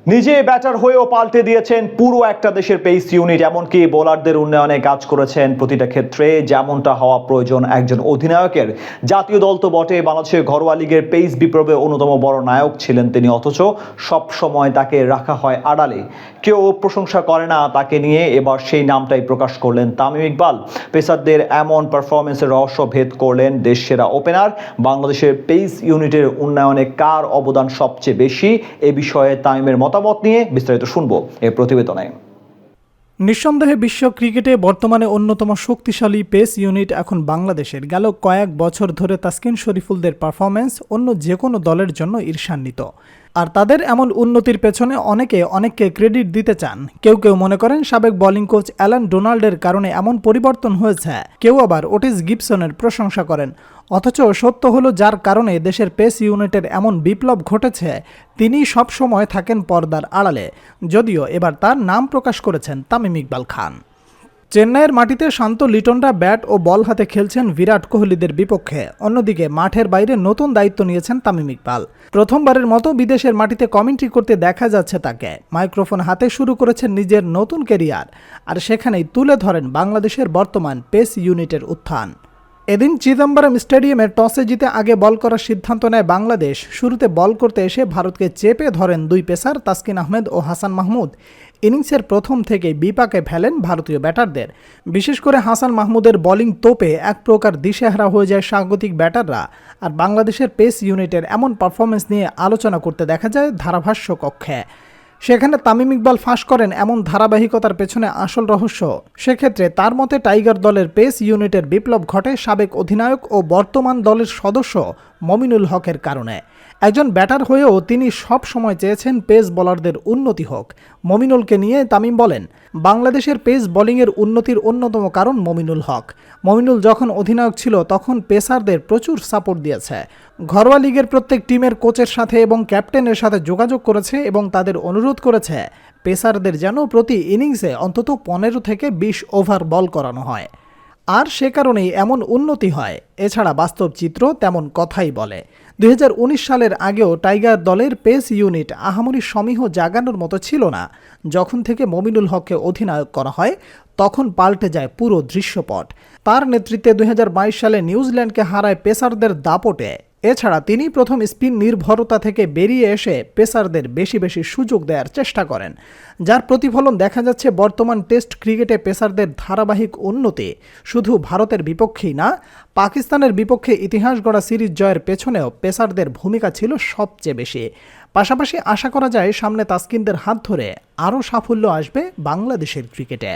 নিজে ব্যাটার হয়েও পাল্টে দিয়েছেন পুরো একটা দেশের পেস ইউনিট, এমনকি বোলারদের উন্নয়নে কাজ করেছেন প্রতিটা ক্ষেত্রে যেমনটা হওয়া প্রয়োজন একজন অধিনায়কের। জাতীয় দল তো বটে, বাংলাদেশের ঘরোয়া লিগের পেস বিপ্লবে অন্যতম বড় নায়ক ছিলেন তিনি, অথচ সব সময় তাকে রাখা হয় আড়ালে, কেউ প্রশংসা করে না তাকে নিয়ে। এবার সেই নামটাই প্রকাশ করলেন তামিম ইকবাল। পেসারদের এমন পারফরমেন্সের রহস্য ভেদ করলেন দেশ সেরা ওপেনার। বাংলাদেশের পেস ইউনিটের উন্নয়নে কার অবদান সবচেয়ে বেশি, এ বিষয়ে তামিমের মতামত নিয়ে বিস্তারিত শুনবো এই প্রতিবেদনে। নিঃসন্দেহে বিশ্ব ক্রিকেটে বর্তমানে অন্যতম শক্তিশালী পেস ইউনিট এখন বাংলাদেশের। গেল কয়েক বছর ধরে তাসকিন শরীফুলদের পারফরমেন্স অন্য যে কোনো দলের জন্য ঈর্ষান্বিত। আর তাদের এমন উন্নতির পেছনে অনেককে ক্রেডিট দিতে চান। কেউ কেউ মনে করেন সাবেক বোলিং কোচ অ্যালান ডোনাল্ডের কারণে এমন পরিবর্তন হয়েছে, কেউ আবার ওটিস গিবসনের প্রশংসা করেন। অথচ সত্য হলো, যার কারণে দেশের পেস ইউনিটের এমন বিপ্লব ঘটেছে তিনি সব সময় থাকেন পর্দার আড়ালে। যদিও এবার তার নাম প্রকাশ করেছেন তামিম ইকবাল খান। চেন্নাইয়ের মাটিতে শান্ত লিটনরা ব্যাট ও বল হাতে খেলছেন বিরাট কোহলিদের বিপক্ষে। অন্যদিকে মাঠের বাইরে নতুন দায়িত্ব নিয়েছেন তামিম ইকবাল। প্রথমবারের মতো বিদেশের মাটিতে কমেন্ট্রি করতে দেখা যাচ্ছে তাকে। মাইক্রোফোন হাতে শুরু করেছেন নিজের নতুন ক্যারিয়ার, আর সেখানেই তুলে ধরেন বাংলাদেশের বর্তমান পেস ইউনিটের উত্থান। এদিন চিদম্বরম স্টেডিয়ামে টসে জিতে আগে বল করার সিদ্ধান্ত নেয় বাংলাদেশ। শুরুতে বল করতে এসে ভারতকে চেপে ধরেন দুই পেসার তাসকিন আহমেদ ও হাসান মাহমুদ। ইনিংসের প্রথম থেকেই বিপাকে ফেলেন ভারতীয় ব্যাটারদের। বিশেষ করে হাসান মাহমুদের বোলিং তোপে এক প্রকার দিশেহারা হয়ে যায় স্বাগতিক ব্যাটাররা। আর বাংলাদেশের পেস ইউনিটের এমন পারফরমেন্স নিয়ে আলোচনা করতে দেখা যায় ধারাভাষ্য কক্ষে। সেখানে তামিম ইকবাল ফাঁস করেন এমন ধারাবাহিকতার পেছনে আসল রহস্য। সেক্ষেত্রে তার মতে টাইগার দলের পেস ইউনিটের বিপ্লব ঘটে সাবেক অধিনায়ক ও বর্তমান দলের সদস্য মমিনুল হকের কারণে। একজন ব্যাটার হয়েও তিনি সব সময় চেয়েছেন পেস বোলারদের উন্নতি হোক। মমিনুলকে নিয়ে তামিম বলেন, বাংলাদেশের পেস বোলিংয়ের উন্নতির অন্যতম কারণ মমিনুল হক। মমিনুল যখন অধিনায়ক ছিল তখন পেসারদের প্রচুর সাপোর্ট দিয়েছে। ঘরোয়া লিগের প্রত্যেক টিমের কোচের সাথে এবং ক্যাপ্টেনের সাথে যোগাযোগ করেছে এবং তাদের অনুরোধ করেছে পেসারদের যেন প্রতি ইনিংসে অন্তত 15 থেকে 20 ওভার বল করানো হয়। আর সে কারণেই এমন উন্নতি হয়। এছাড়া বাস্তব চিত্র তেমন কথাই বলে। 2019 সালের আগেও টাইগার দলের পেস ইউনিট আহামরি সমীহ জাগানোর মতো ছিল না। যখন থেকে মমিনুল হককে অধিনায়ক করা হয় তখন পাল্টে যায় পুরো দৃশ্যপট। তার নেতৃত্বে 2022 সালে নিউজিল্যান্ডকে হারায় পেসারদের দাপটে। এছাড়া তিনি প্রথম স্পিন নির্ভরতা থেকে বেরিয়ে এসে পেসারদের বেশি সুযোগ দেওয়ার চেষ্টা করেন, যার প্রতিফলন দেখা যাচ্ছে বর্তমান টেস্ট ক্রিকেটে পেসারদের ধারাবাহিক উন্নতি। শুধু ভারতের বিপক্ষেই না, পাকিস্তানের বিপক্ষে ইতিহাস গড়া সিরিজ জয়ের পেছনেও পেসারদের ভূমিকা ছিল সবচেয়ে বেশি। পাশাপাশি আশা করা যায় সামনে তাসকিনদের হাত ধরে আরও সাফল্য আসবে বাংলাদেশের ক্রিকেটে।